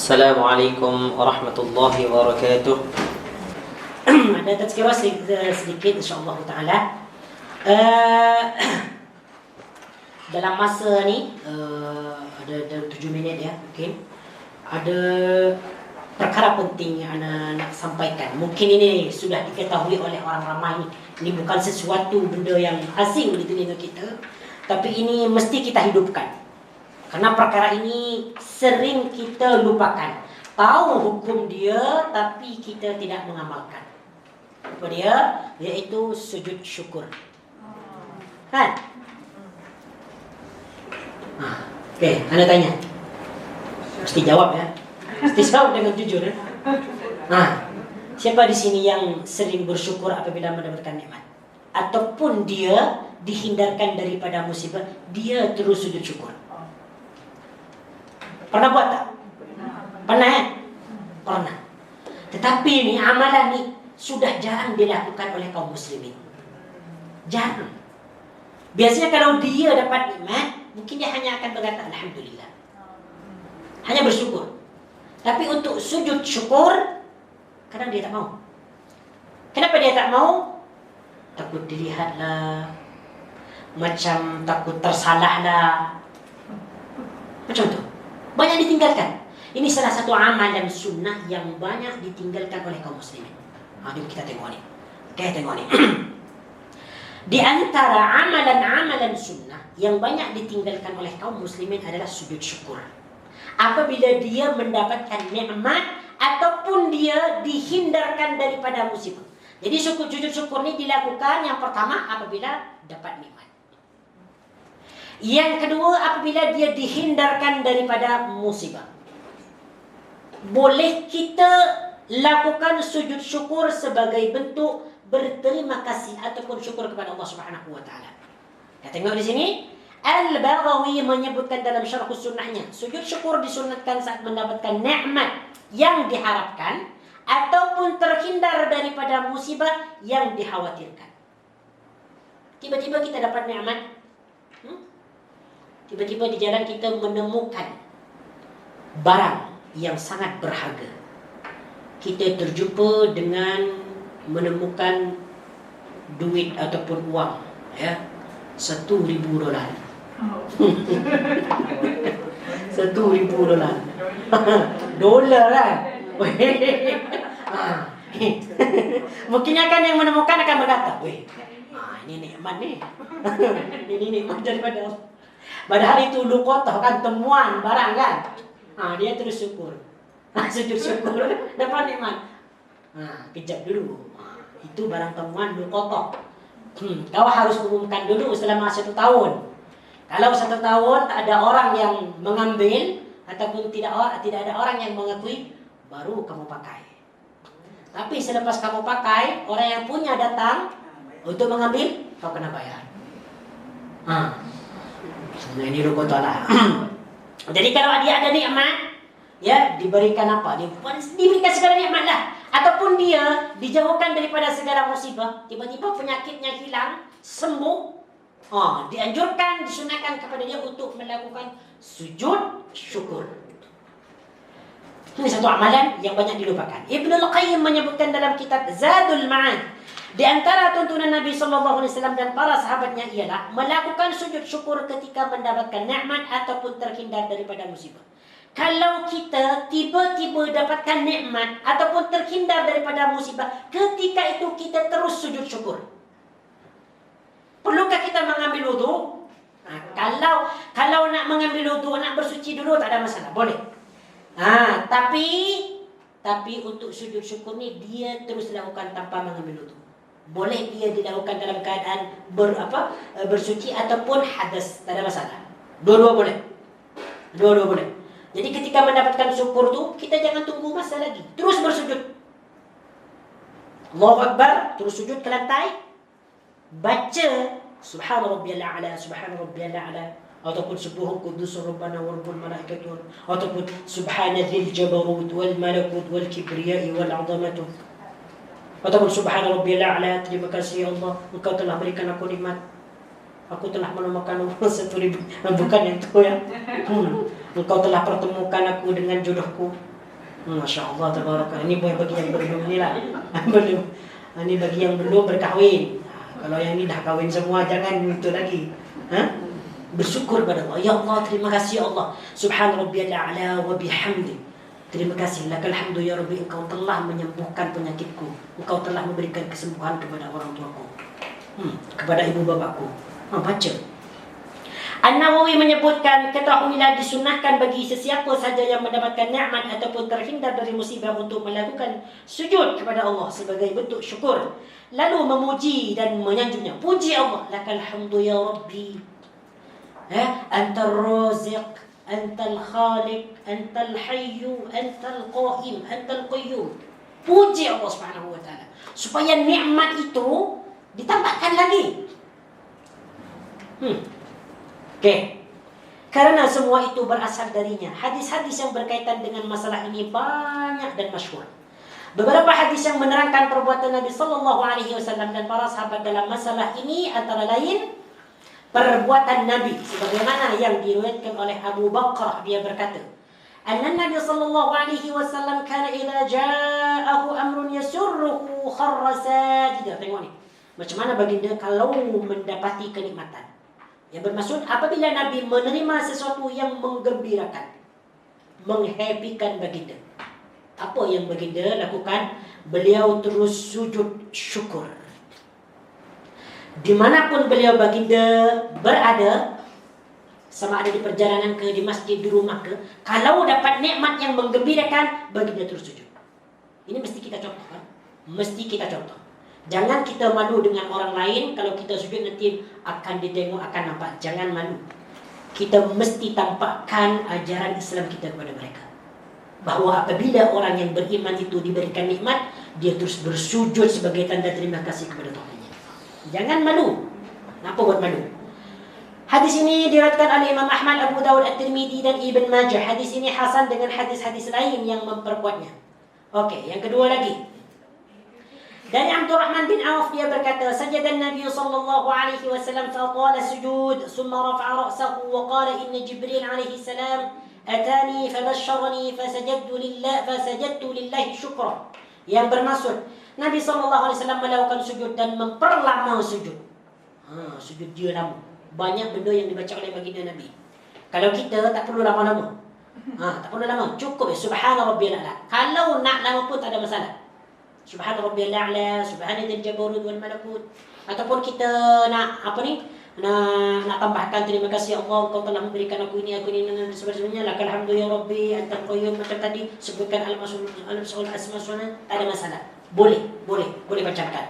Assalamualaikum warahmatullahi wabarakatuh. Ada tazkirah sedikit insyaAllah ta'ala. Dalam masa ni ada 7 minit ya mungkin. Ada perkara penting yang Ana nak sampaikan. Mungkin ini sudah diketahui oleh orang ramai. Ini bukan sesuatu benda yang asing di telinga kita, tapi ini mesti kita hidupkan. Karena perkara ini sering kita lupakan. Tahu hukum dia tapi kita tidak mengamalkan. Apa dia? Iaitu sujud syukur. Kan? Okey, Anda tanya. Mesti jawab ya. Mesti jawab dengan jujur ya. Siapa di sini yang sering bersyukur apabila mendapatkan nikmat? Ataupun dia dihindarkan daripada musibah, dia terus sujud syukur. Pernah buat tak? Pernah ya? Pernah. Tetapi ni amalan ni sudah jarang dilakukan oleh kaum muslimin. Jarang. Biasanya kalau dia dapat nikmat, mungkin dia hanya akan berkata alhamdulillah. Hanya bersyukur. Tapi untuk sujud syukur, kadang dia tak mau. Kenapa dia tak mau? Takut dilihat lah. Macam takut tersalah lah. Macam tu. Banyak ditinggalkan. Ini salah satu amalan sunnah yang banyak ditinggalkan oleh kaum muslimin. Jom kita tengok ni. Okay, tengok ni. Di antara amalan-amalan sunnah yang banyak ditinggalkan oleh kaum muslimin adalah sujud syukur. Apabila dia mendapatkan nikmat ataupun dia dihindarkan daripada musibah. Jadi sujud syukur ni dilakukan yang pertama apabila dapat nikmat. Yang kedua apabila dia dihindarkan daripada musibah. Boleh kita lakukan sujud syukur sebagai bentuk berterima kasih ataupun syukur kepada Allah Subhanahu wa taala. Kita tengok di sini Al-Baghawi menyebutkan dalam syarh sunnahnya, sujud syukur disunatkan saat mendapatkan nikmat yang diharapkan ataupun terhindar daripada musibah yang dikhawatirkan. Tiba-tiba kita dapat nikmat. Tiba-tiba di jalan kita menemukan barang yang sangat berharga. Kita terjumpa dengan menemukan duit ataupun uang, ya, $1,000. $1,000. Dolar kan? Mungkin akan yang menemukan akan berkata, "Weh, ini nikmat ni." Ini nikmat daripada Allah. Padahal itu luqatah kan, temuan barang kan. Dia terus syukur. Sujud syukur dapat nikmat. Kejap dulu. Itu barang temuan luqatah. Kau harus umumkan dulu selama 1 tahun. Kalau 1 tahun tak ada orang yang mengambil ataupun tidak ada orang yang mengakui, baru kamu pakai. Tapi selepas kamu pakai, orang yang punya datang untuk mengambil, kau kena bayar. Ini luqatah lah. Jadi kalau dia ada nikmat, ya diberikan apa? Diberikan segala nikmat lah. Ataupun dia dijauhkan daripada segala musibah, tiba-tiba penyakitnya hilang, sembuh. Dianjurkan, disunahkan kepada dia untuk melakukan sujud syukur. Ini satu amalan yang banyak dilupakan. Ibnul Qayyim menyebutkan dalam kitab Zadul Ma'ad, di antara tuntunan Nabi SAW dan para sahabatnya ialah melakukan sujud syukur ketika mendapatkan nikmat ataupun terhindar daripada musibah. Kalau kita tiba-tiba dapatkan nikmat ataupun terhindar daripada musibah, ketika itu kita terus sujud syukur. Perlukah kita mengambil wudu? Kalau nak mengambil wudu, nak bersuci dulu, tak ada masalah, boleh. Tapi untuk sujud syukur ni dia terus lakukan tanpa mengambil wudu. Boleh dia dilakukan dalam keadaan bersuci ataupun hadas, tak ada masalah. Dua-dua boleh. Dua-dua boleh. Jadi ketika mendapatkan syukur tu, kita jangan tunggu masa lagi. Terus bersujud. Allahu Akbar, terus sujud ke lantai. Baca Subhana rabbiyal a'la, Subhana rabbiyal a'la, ataupun Subbuhun Quddusur Rabbana wa Rabbul Malaikatun, ataupun Subhana dzil jabarut wal malakut wal kibriyai wal 'azamatu, ataupun Subhana rabbiyal a'la, terima kasih ya Allah, Engkau telah berikan aku nikmat. Aku telah menemukan 1,000. Bukan yang itu ya. Engkau telah pertemukan aku dengan jodohku. Masya Allah, tabarakallah. Ini bagi yang belum ni lah. Belum. Ini bagi yang belum berkahwin. Kalau yang ini dah kahwin semua, jangan itu lagi. Bersyukur pada Allah. Ya Allah, terima kasih ya Allah. Subhan rabbiyal a'la wa bihamdi. Terima kasih. Lakal hamdu ya Rabbi, engkau telah menyembuhkan penyakitku. Engkau telah memberikan kesembuhan kepada orang tuaku. Kepada ibu bapakku. Baca. An-Nawawi menyebutkan, ketahuilah disunahkan bagi sesiapa saja yang mendapatkan nikmat ataupun terhindar dari musibah untuk melakukan sujud kepada Allah sebagai bentuk syukur. Lalu memuji dan menyanjungnya. Puji Allah. Lakal hamdu ya Rabbi. Antal raziq, antal khaliq, antal hayyu, antal qaim, antal qayyum. Puji Allah Subhanahu wa taala. Supaya nikmat itu ditambahkan lagi. Okey. Karena semua itu berasal darinya. Hadis-hadis yang berkaitan dengan masalah ini banyak dan masyhur. Beberapa hadis yang menerangkan perbuatan Nabi sallallahu alaihi wasallam dan para sahabat dalam masalah ini antara lain perbuatan Nabi sebagaimana yang diriwayatkan oleh Abu Bakrah, dia berkata, "Anna Nabi sallallahu alaihi wasallam kana idza ja'ahu amrun yasurruhu kharra sajida." Tengok ni. Macam mana baginda kalau mendapati kenikmatan. Yang bermaksud apabila Nabi menerima sesuatu yang menggembirakan, menghappykan baginda. Apa yang baginda lakukan? Beliau terus sujud syukur. Dimanapun beliau baginda berada, sama ada di perjalanan ke, di masjid, di rumah ke, kalau dapat nikmat yang menggembirakan, baginda terus sujud. Ini mesti kita contoh kan? Mesti kita contoh. Jangan kita malu dengan orang lain. Kalau kita sujud nanti akan ditengok, akan nampak. Jangan malu. Kita mesti tampakkan ajaran Islam kita kepada mereka, bahawa apabila orang yang beriman itu diberikan nikmat, dia terus bersujud sebagai tanda terima kasih kepada Tuhannya. Jangan malu. Kenapa buat malu? Hadis ini diriwayatkan oleh Imam Ahmad, Abu Dawud, At-Tirmidzi dan Ibn Majah. Hadis ini hasan dengan hadis-hadis lain yang memperkuatnya. Okey, yang kedua lagi. Dari Abdurrahman bin Auf, dia berkata, "Sajada Nabi sallallahu alaihi wasallam fa qala sujud, thumma rafa'a ra'sahu wa qala inna Jibril alaihi salam atani fabashsharani fasajadtu lillahi syukra." Yang bermaksud Nabi sallallahu alaihi wasallam melakukan sujud dan memperlama sujud. Sujud dia lama. Banyak benda yang dibaca oleh baginda Nabi. Kalau kita tak perlu lama-lama. Tak perlu lama, cukup subhana rabbiyal a'la. Kalau nak lama pun tak ada masalah. Subhana rabbiyal a'la, subhana dzil jabarut wal malakut. Ataupun kita nak nak tambahkan terima kasih Allah, Engkau telah memberikan aku ini dan sebagainya. Lakal hamdu ya Rabbi, antal qayyum, macam tadi sebutkan al-masul asma sunan, tak ada masalah. Boleh bacakan.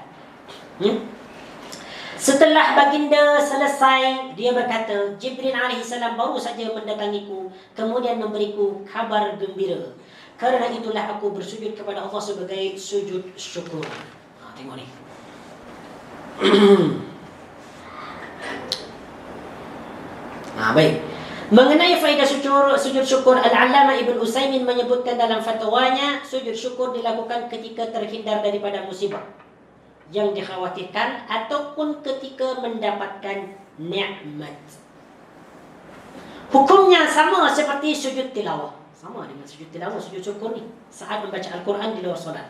Setelah baginda selesai, dia berkata, Jibril alaihi salam baru saja mendatangiku, kemudian memberiku kabar gembira. Karena itulah aku bersujud kepada Allah sebagai sujud syukur. Tengok ni. Baik. Mengenai faedah sujud syukur, Al-Allamah Ibn Utsaimin menyebutkan dalam fatwanya, sujud syukur dilakukan ketika terhindar daripada musibah yang dikhawatirkan ataupun ketika mendapatkan nikmat. Hukumnya sama seperti sujud tilawah. Sama dengan sujud tilawah, sujud syukur ni saat membaca Al-Quran di luar solat.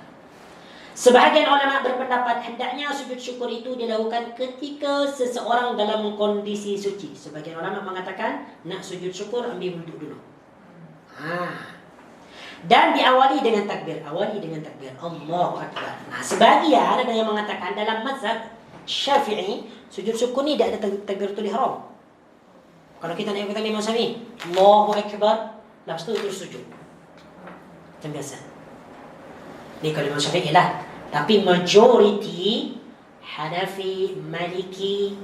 Sebahagian ulama berpendapat hendaknya sujud syukur itu dilakukan ketika seseorang dalam kondisi suci. Sebahagian ulama mengatakan nak sujud syukur ambil wuduk dulu. Dan diawali dengan takbir. Allahu Akbar. Sebahagian ada yang mengatakan dalam mazhab Syafi'i, sujud syukur ni tidak ada takbiratul ihram. Kalau kita nak ikutan Imam Syafi'i, Allahu Akbar, lepas tu terus sujud. Macam biasa. Ni kalau Imam Syafi'i lah. Tapi majoriti Hanafi, Maliki,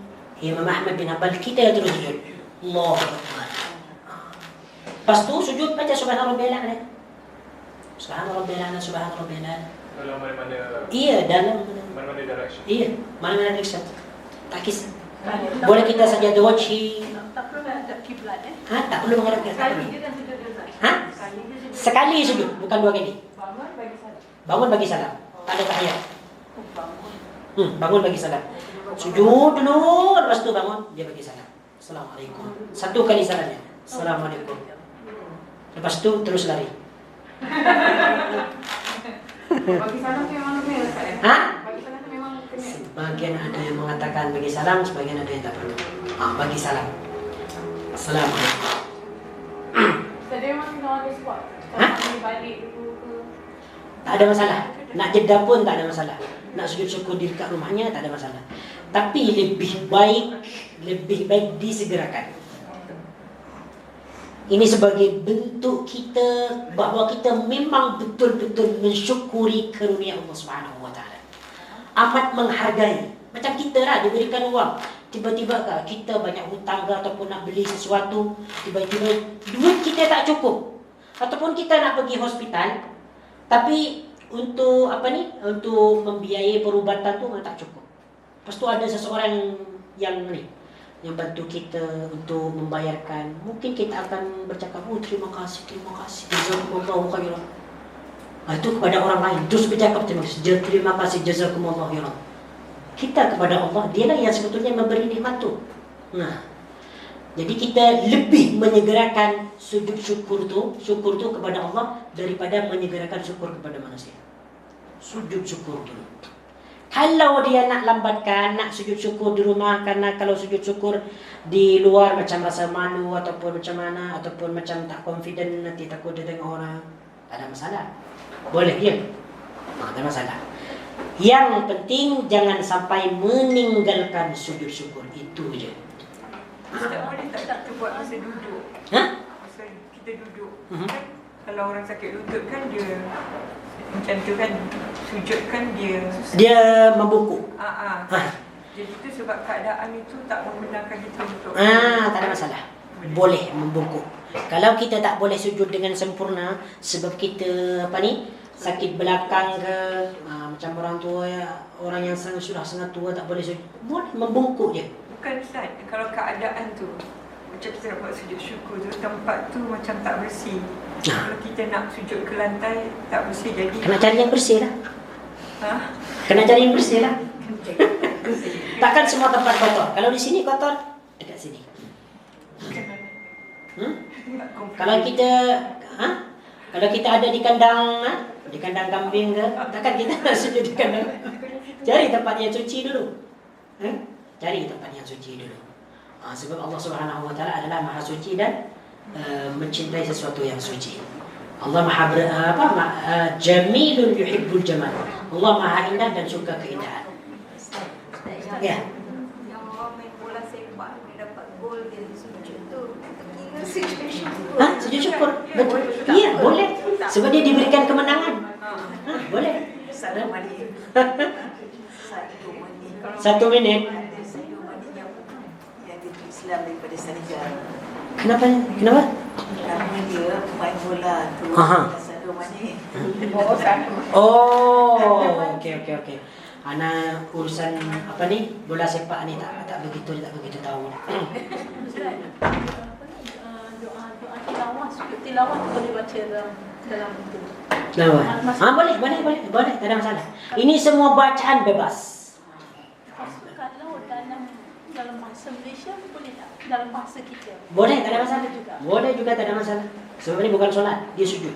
Imam Ahmad bin Hanbal, kita yang terus sujud. Allahu Akbar. Lepas tu sujud baca subhana rabbiyal a'la. Subhana rabbiyal a'la, subhana rabbiyal a'la. Dalam mana-mana. Iya, dalam mana-mana direction. Iya, mana-mana direction. Tak kisah. Boleh kita saja wajhi. Tak perlu menghadap kiblat Tak perlu menghadap kiblat. Sekali je kan sujud dia Ustaz. Sekali je sujud. Sekali sujud, bukan 2 kali. Bangun bagi salam. Bangun bagi salam. Tak ada tahiyat. Bangun. Bangun bagi salam. Sujud dulu, lepas tu bangun, dia bagi salam. Assalamualaikum. 1 kali salamnya. Assalamualaikum. Lepas tu terus lari. Bagi salam tu memang kena Ustaz ya? Ha? Bagi salam tu memang kena. Sebagian ada yang mengatakan bagi salam, sebagian ada yang tak perlu. Bagi salam. Assalamualaikum. Ustaz dia memang kena on the spot. Ha? Kalau balik dulu ke. Tak ada masalah. Nak jeda pun tak ada masalah. Nak sujud syukur di dekat rumahnya tak ada masalah. Tapi lebih baik disegerakan. Ini sebagai bentuk kita bahawa kita memang betul-betul mensyukuri karunia Allah Subhanahu Wa Taala. Amat menghargai. Macam kita lah diberikan wang, tiba-tiba kita banyak hutang ke ataupun nak beli sesuatu, tiba-tiba duit kita tak cukup. Ataupun kita nak pergi hospital, tapi untuk untuk membiayai perubatan tu tak cukup. Lepas tu ada seseorang yang bantu kita untuk membayarkan. Mungkin kita akan bercakap, terima kasih, jazakumullahu khairan. Itu kepada orang lain. Terus bercakap terima kasih, jazakumullahu khairan. Kita kepada Allah, dialah yang sebetulnya memberi nikmat tu. Jadi kita lebih menyegerakan sujud syukur tu kepada Allah daripada menyegerakan syukur kepada manusia. Sujud syukur dulu. Kalau dia nak lambatkan, nak sujud syukur di rumah, karena kalau sujud syukur di luar macam rasa malu ataupun macam mana, ataupun macam tak confident, nanti takut dia tengok orang, tak ada masalah. Boleh dia. Tak ada masalah. Yang penting jangan sampai meninggalkan sujud syukur, itu je. Ustaz boleh tak buat masa duduk? Masa kita duduk kan, kalau orang sakit lutut kan dia macam tu kan, sujud kan dia membungkuk. Jadi tu sebab keadaan itu tak membenarkan kita untuk tak ada masalah. Boleh membungkuk. Kalau kita tak boleh sujud dengan sempurna sebab kita sakit belakang ke, macam orang tua, orang yang sudah sangat tua tak boleh sujud, boleh membungkuk je. Bukan Ustaz, kalau keadaan tu macam kita nak buat sujud syukur tu, tempat tu macam tak bersih. Kalau kita nak sujud ke lantai tak bersih, jadi kena cari yang bersih lah. Kena cari yang bersih lah. Takkan semua tempat kotor. Kalau di sini kotor, dekat sini. Kalau kita ada di kandang kambing ke, takkan kita nak sujud di kandang. Cari tempat yang suci dulu. Cari tempat yang suci dulu. Sebab Allah Subhanahu Wa Taala adalah Maha Suci dan mencintai sesuatu yang suci. Allah Maha Jamilun yuhibbul jamal. Allah Maha indah dan suka keindahan. Ya. Yang orang main bola sepak dia dapat gol, dia sujud tu. Sujud syukur. Sujud syukur. Betul. Iya, boleh. Sebab dia diberikan kemenangan. Boleh. Satu menit. 1 minit. Islam daripada Senegal. Kenapa? Nama dia pemain bola tu. Satu menit. Okey. Ana urusan bola sepak ni tak begitu tahu. Doa tilawah boleh baca dalam itu. Boleh, tak ada masalah. Ini semua bacaan bebas. Kalau dalam bahasa Malaysia boleh tak? Dalam bahasa kita. Boleh, tak ada masalah juga. Boleh juga, tak ada masalah. Sebab ini bukan solat, dia sujud.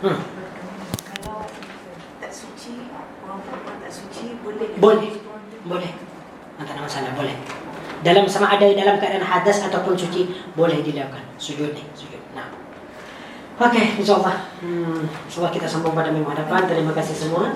Kalau tak suci, orang perempuan tak suci boleh. Boleh. Tak ada masalah, boleh. Sama ada dalam keadaan hadas ataupun suci, boleh dilakukan sujud ni. Okey, insyaAllah. InsyaAllah kita sambung pada minggu hadapan. Terima kasih semua.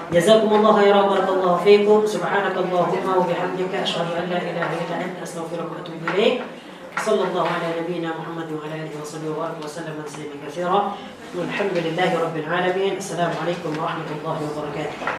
Jazakumullahu khairan barakallahu fiikum. Subhanakallahumma wa bihamdika asyhadu an la ilaha illa anta astaghfiruka wa atubu ilaik. Sallallahu ala nabiyyina Muhammad wa ala alihi wa sahbihi wa sallam tasliman katsira. Walhamdulillahi rabbil alamin. Assalamualaikum warahmatullahi wabarakatuh.